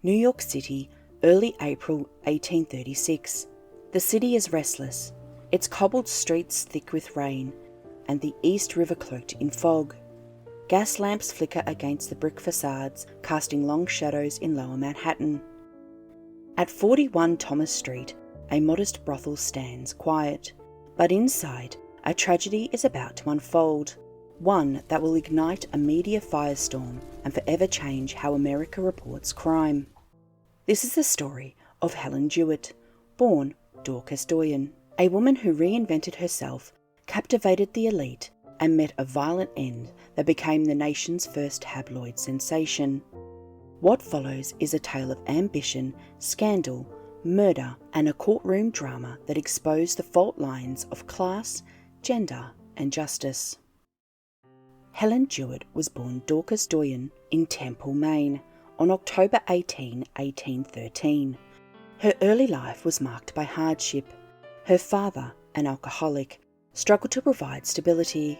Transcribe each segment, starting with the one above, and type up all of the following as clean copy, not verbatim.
New York City, early April 1836. The city is restless, its cobbled streets thick with rain, and the East River cloaked in fog. Gas lamps flicker against the brick facades, casting long shadows in lower Manhattan. At 41 Thomas Street, a modest brothel stands quiet, but inside, a tragedy is about to unfold, one that will ignite a media firestorm and forever change how America reports crime. This is the story of Helen Jewett, born Dorcas Doyen, a woman who reinvented herself, captivated the elite, and met a violent end that became the nation's first tabloid sensation. What follows is a tale of ambition, scandal, murder, and a courtroom drama that exposed the fault lines of class, gender, and justice. Helen Jewett was born Dorcas Doyen in Temple, Maine, on October 18, 1813. Her early life was marked by hardship. Her father, an alcoholic, struggled to provide stability.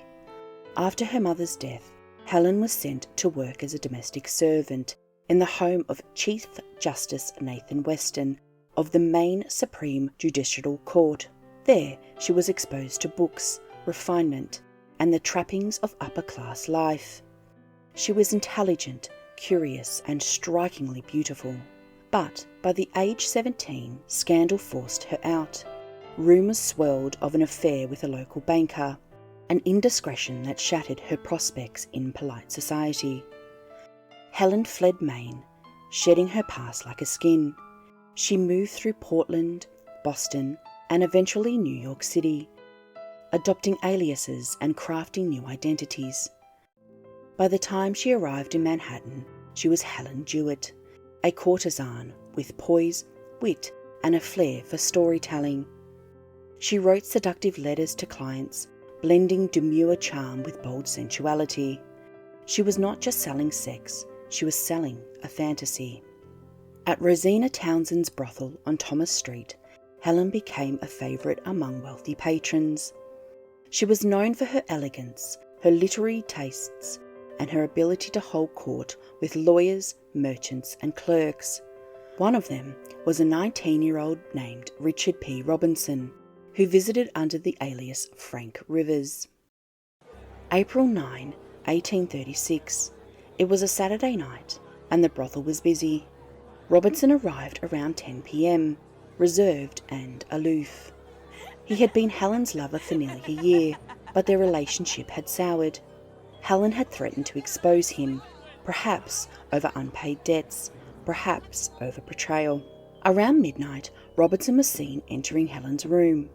After her mother's death, Helen was sent to work as a domestic servant in the home of Chief Justice Nathan Weston of the Maine Supreme Judicial Court. There, she was exposed to books, refinement, and the trappings of upper-class life. She was intelligent, curious, and strikingly beautiful. But by the age 17, scandal forced her out. Rumours swirled of an affair with a local banker, an indiscretion that shattered her prospects in polite society. Helen fled Maine, shedding her past like a skin. She moved through Portland, Boston, and eventually New York City, adopting aliases and crafting new identities. By the time she arrived in Manhattan, she was Helen Jewett, a courtesan with poise, wit, and a flair for storytelling. She wrote seductive letters to clients, blending demure charm with bold sensuality. She was not just selling sex, she was selling a fantasy. At Rosina Townsend's brothel on Thomas Street, Helen became a favourite among wealthy patrons. She was known for her elegance, her literary tastes, and her ability to hold court with lawyers, merchants, and clerks. One of them was a 19-year-old named Richard P. Robinson, who visited under the alias Frank Rivers. April 9, 1836. It was a Saturday night, and the brothel was busy. Robinson arrived around 10 p.m, reserved and aloof. He had been Helen's lover for nearly a year, but their relationship had soured. Helen had threatened to expose him, perhaps over unpaid debts, perhaps over betrayal. Around midnight, Robinson was seen entering Helen's room.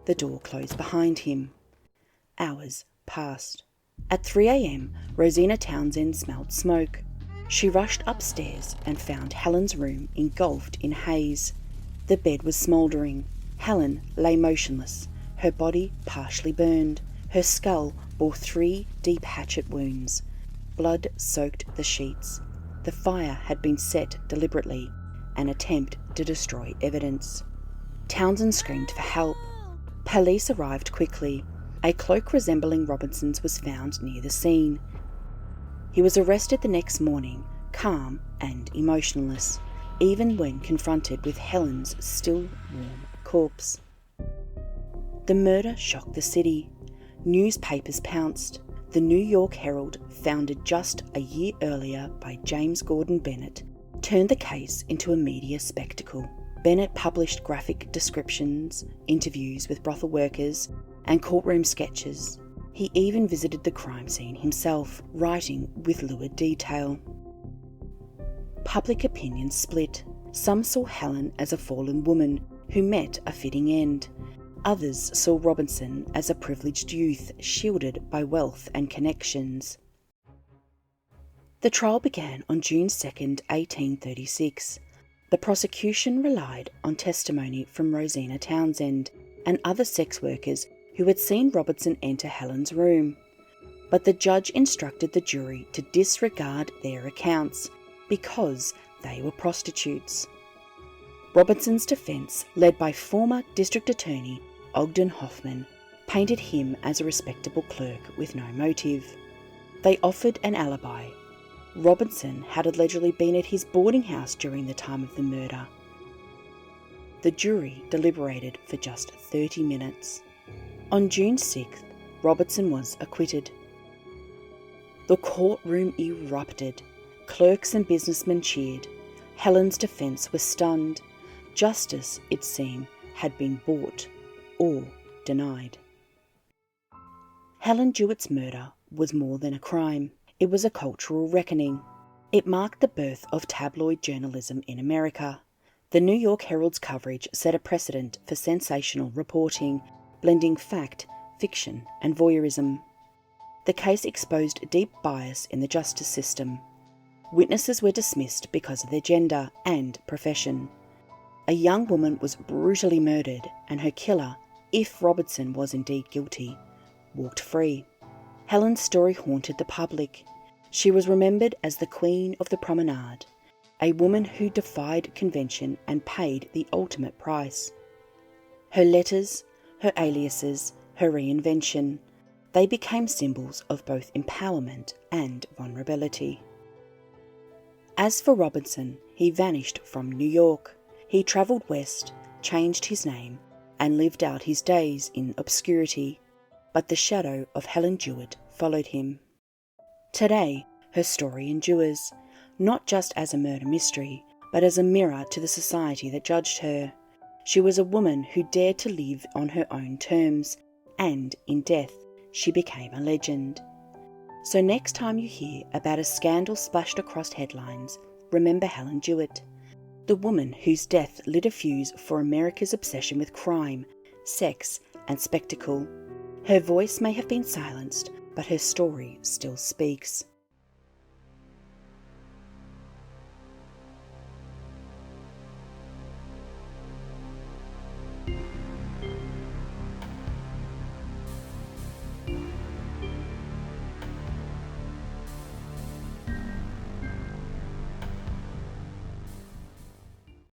The door closed behind him. Hours passed. At 3 a.m, Rosina Townsend smelled smoke. She rushed upstairs and found Helen's room engulfed in haze. The bed was smouldering. Helen lay motionless, her body partially burned. Her skull bore 3 deep hatchet wounds. Blood soaked the sheets. The fire had been set deliberately, an attempt to destroy evidence. Townsend screamed for help. Police arrived quickly. A cloak resembling Robinson's was found near the scene. He was arrested the next morning, calm and emotionless, even when confronted with Helen's still warm corpse. The murder shocked the city. Newspapers pounced. The New York Herald, founded just a year earlier by James Gordon Bennett, turned the case into a media spectacle. Bennett published graphic descriptions, interviews with brothel workers, and courtroom sketches. He even visited the crime scene himself, writing with lurid detail. Public opinion split. Some saw Helen as a fallen woman who met a fitting end. Others saw Robinson as a privileged youth shielded by wealth and connections. The trial began on June 2, 1836. The prosecution relied on testimony from Rosina Townsend and other sex workers who had seen Robinson enter Helen's room. But the judge instructed the jury to disregard their accounts because they were prostitutes. Robinson's defence, led by former District Attorney Ogden Hoffman, painted him as a respectable clerk with no motive. They offered an alibi. Robinson had allegedly been at his boarding house during the time of the murder. The jury deliberated for just 30 minutes. On June 6th, Robertson was acquitted. The courtroom erupted. Clerks and businessmen cheered. Helen's defence was stunned. Justice, it seemed, had been bought or denied. Helen Jewett's murder was more than a crime. It was a cultural reckoning. It marked the birth of tabloid journalism in America. The New York Herald's coverage set a precedent for sensational reporting, blending fact, fiction, and voyeurism. The case exposed deep bias in the justice system. Witnesses were dismissed because of their gender and profession. A young woman was brutally murdered, and her killer, if Robertson was indeed guilty, walked free. Helen's story haunted the public. She was remembered as the Queen of the Promenade, a woman who defied convention and paid the ultimate price. Her letters, her aliases, her reinvention, they became symbols of both empowerment and vulnerability. As for Robinson, he vanished from New York. He travelled west, changed his name, and lived out his days in obscurity, but the shadow of Helen Jewett followed him. Today, her story endures, not just as a murder mystery, but as a mirror to the society that judged her. She was a woman who dared to live on her own terms, and in death, she became a legend. So next time you hear about a scandal splashed across headlines, remember Helen Jewett, the woman whose death lit a fuse for America's obsession with crime, sex, and spectacle. Her voice may have been silenced, but her story still speaks.